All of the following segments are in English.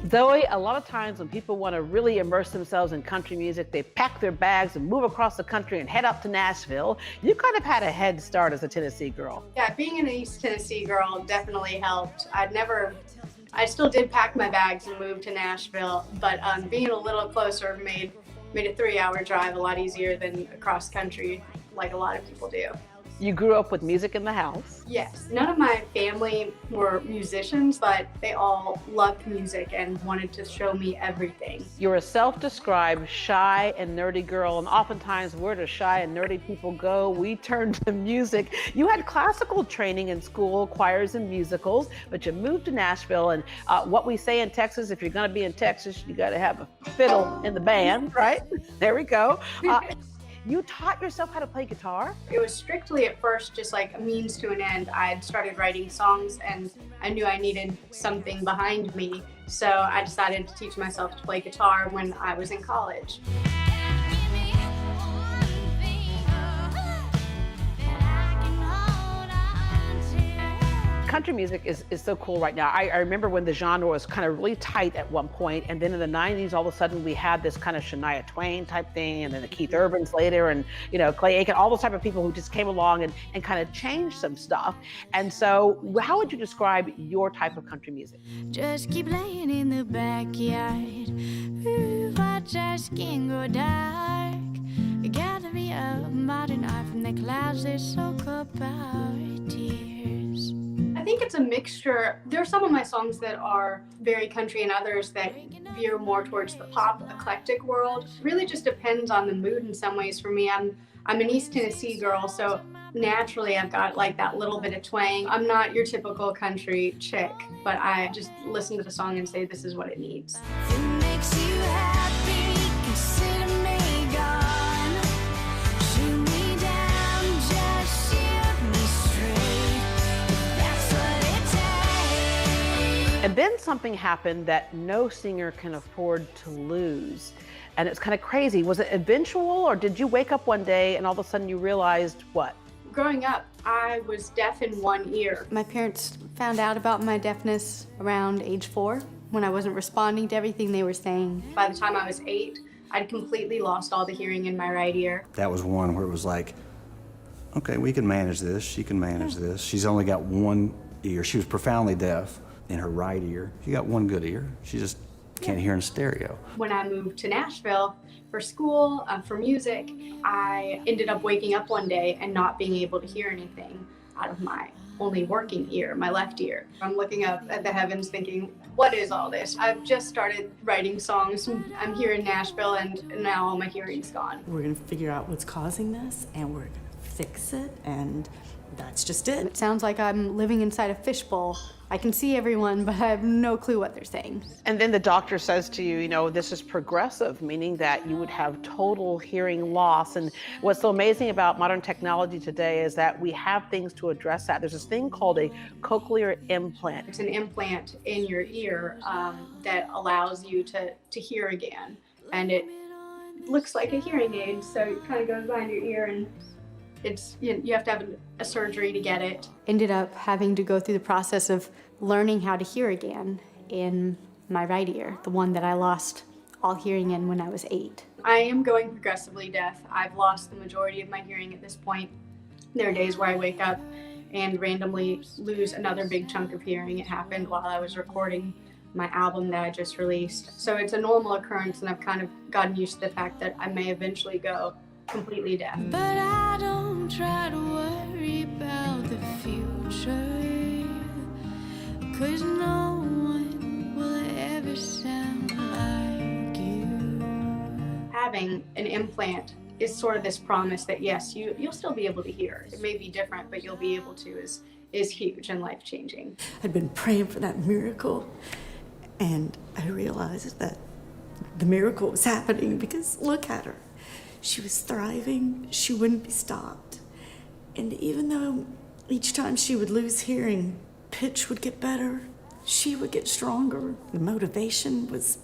Zoe, a lot of times when people want to really immerse themselves in country music, they pack their bags and move across the country and head up to Nashville. You kind of had a head start as a Tennessee girl. Yeah, being an East Tennessee girl definitely helped. I still did pack my bags and move to Nashville, but being a little closer made a 3-hour drive a lot easier than across country, like a lot of people do. You grew up with music in the house. Yes, none of my family were musicians, but they all loved music and wanted to show me everything. You're a self-described shy and nerdy girl, and oftentimes where do shy and nerdy people go? We turn to music. You had classical training in school, choirs and musicals, but you moved to Nashville, and what we say in Texas, if you're gonna be in Texas, you gotta have a fiddle in the band, right? There we go. You taught yourself how to play guitar? It was strictly at first just like a means to an end. I had started writing songs and I knew I needed something behind me. So I decided to teach myself to play guitar when I was in college. Country music is so cool right now. I remember when the genre was kind of really tight at one point, and then in the 90s, all of a sudden we had this kind of Shania Twain type thing, and then the Keith Urbans later, and Clay Aiken, all those type of people who just came along and kind of changed some stuff. And so how would you describe your type of country music? Just keep laying in the backyard. Ooh, watch our skin go dark. Gather me up, modern art from the clouds that soak up our tears. I think it's a mixture. There are some of my songs that are very country and others that veer more towards the pop eclectic world. Really just depends on the mood in some ways for me. I'm an East Tennessee girl, so naturally I've got like that little bit of twang. I'm not your typical country chick, but I just listen to the song and say this is what it needs. It makes you happy, consider me gone. Shoot me down, just shoot me straight. That's what it takes. And then something happened that no singer can afford to lose. And it's kind of crazy. Was it eventual, or did you wake up one day and all of a sudden you realized what? Growing up, I was deaf in one ear. My parents found out about my deafness around age 4 when I wasn't responding to everything they were saying. By the time I was 8, I'd completely lost all the hearing in my right ear. That was one where it was like, okay, we can manage this, she can manage this. She's only got one ear. She was profoundly deaf in her right ear. She got one good ear. She just can't hear in stereo. When I moved to Nashville for school, for music, I ended up waking up one day and not being able to hear anything out of my only working ear, my left ear. I'm looking up at the heavens thinking, what is all this? I've just started writing songs. I'm here in Nashville and now all my hearing's gone. We're gonna figure out what's causing this and we're gonna fix it, and that's just it. It sounds like I'm living inside a fishbowl. I can see everyone, but I have no clue what they're saying. And then the doctor says to you, this is progressive, meaning that you would have total hearing loss. And what's so amazing about modern technology today is that we have things to address that. There's this thing called a cochlear implant. It's an implant in your ear that allows you to hear again. And it looks like a hearing aid, so it kind of goes behind your ear, and you have to have a surgery to get it. Ended up having to go through the process of learning how to hear again in my right ear, the one that I lost all hearing in when I was 8. I am going progressively deaf. I've lost the majority of my hearing at this point. There are days where I wake up and randomly lose another big chunk of hearing. It happened while I was recording my album that I just released. So it's a normal occurrence, and I've kind of gotten used to the fact that I may eventually go completely deaf. But I don't try to worry about the future, 'cause no one will ever sound like you. Having an implant is sort of this promise that yes, you'll still be able to hear. It may be different, but you'll be able to is huge and life-changing. I'd been praying for that miracle, and I realized that the miracle was happening because look at her. She was thriving, she wouldn't be stopped. And even though each time she would lose hearing, pitch would get better, she would get stronger, the motivation was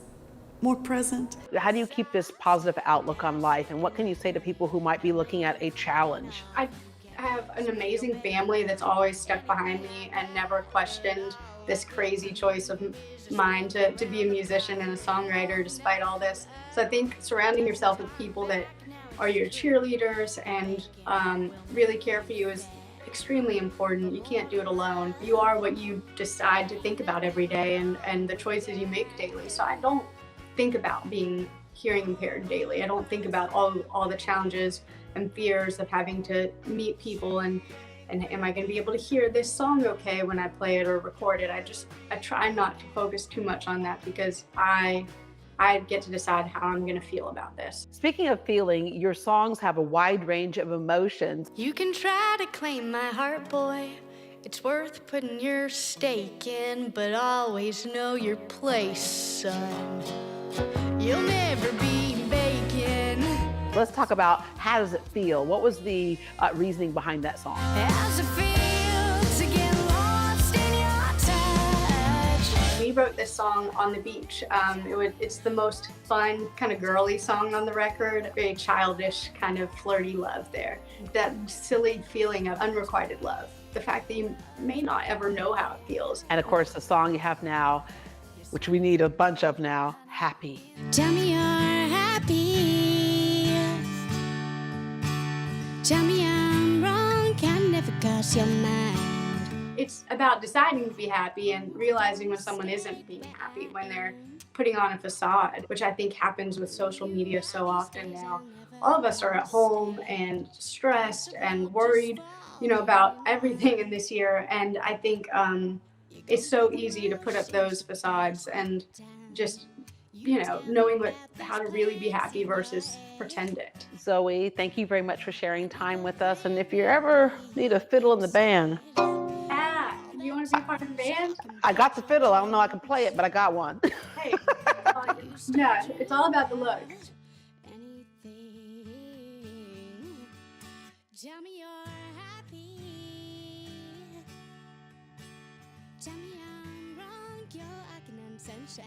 more present. How do you keep this positive outlook on life, and what can you say to people who might be looking at a challenge? I have an amazing family that's always stuck behind me and never questioned this crazy choice of mine to be a musician and a songwriter despite all this. So I think surrounding yourself with people that are your cheerleaders and really care for you is extremely important. You can't do it alone. You are what you decide to think about every day and the choices you make daily. So I don't think about being hearing impaired daily. I don't think about all the challenges and fears of having to meet people and am I going to be able to hear this song okay when I play it or record it. I try not to focus too much on that because I get to decide how I'm going to feel about this. Speaking of feeling, your songs have a wide range of emotions. You can try to claim my heart, boy. It's worth putting your stake in, but always know your place, son. You'll never be bacon. Let's talk about how does it feel? What was the reasoning behind that song? How's it feel to get lost in your touch? We wrote this song on the beach. It's the most fun, kind of girly song on the record. Very childish, kind of flirty love there. That silly feeling of unrequited love. The fact that you may not ever know how it feels. And of course, the song you have now, which we need a bunch of now, Happy. Tell me you're happy. Tell me I'm wrong, can never cross your mind. It's about deciding to be happy and realizing when someone isn't being happy, when they're putting on a facade, which I think happens with social media so often now. All of us are at home and stressed and worried, about everything in this year. And I think it's so easy to put up those facades and just, knowing how to really be happy versus pretend it. Zoe, thank you very much for sharing time with us. And if you ever need a fiddle in the band, You want to be part of the band? I got the fiddle. I don't know I can play it, but I got one. Hey, yeah, it's all about the look. Tell me you're happy. Tell me I'm wrong, you're acting on sunshine.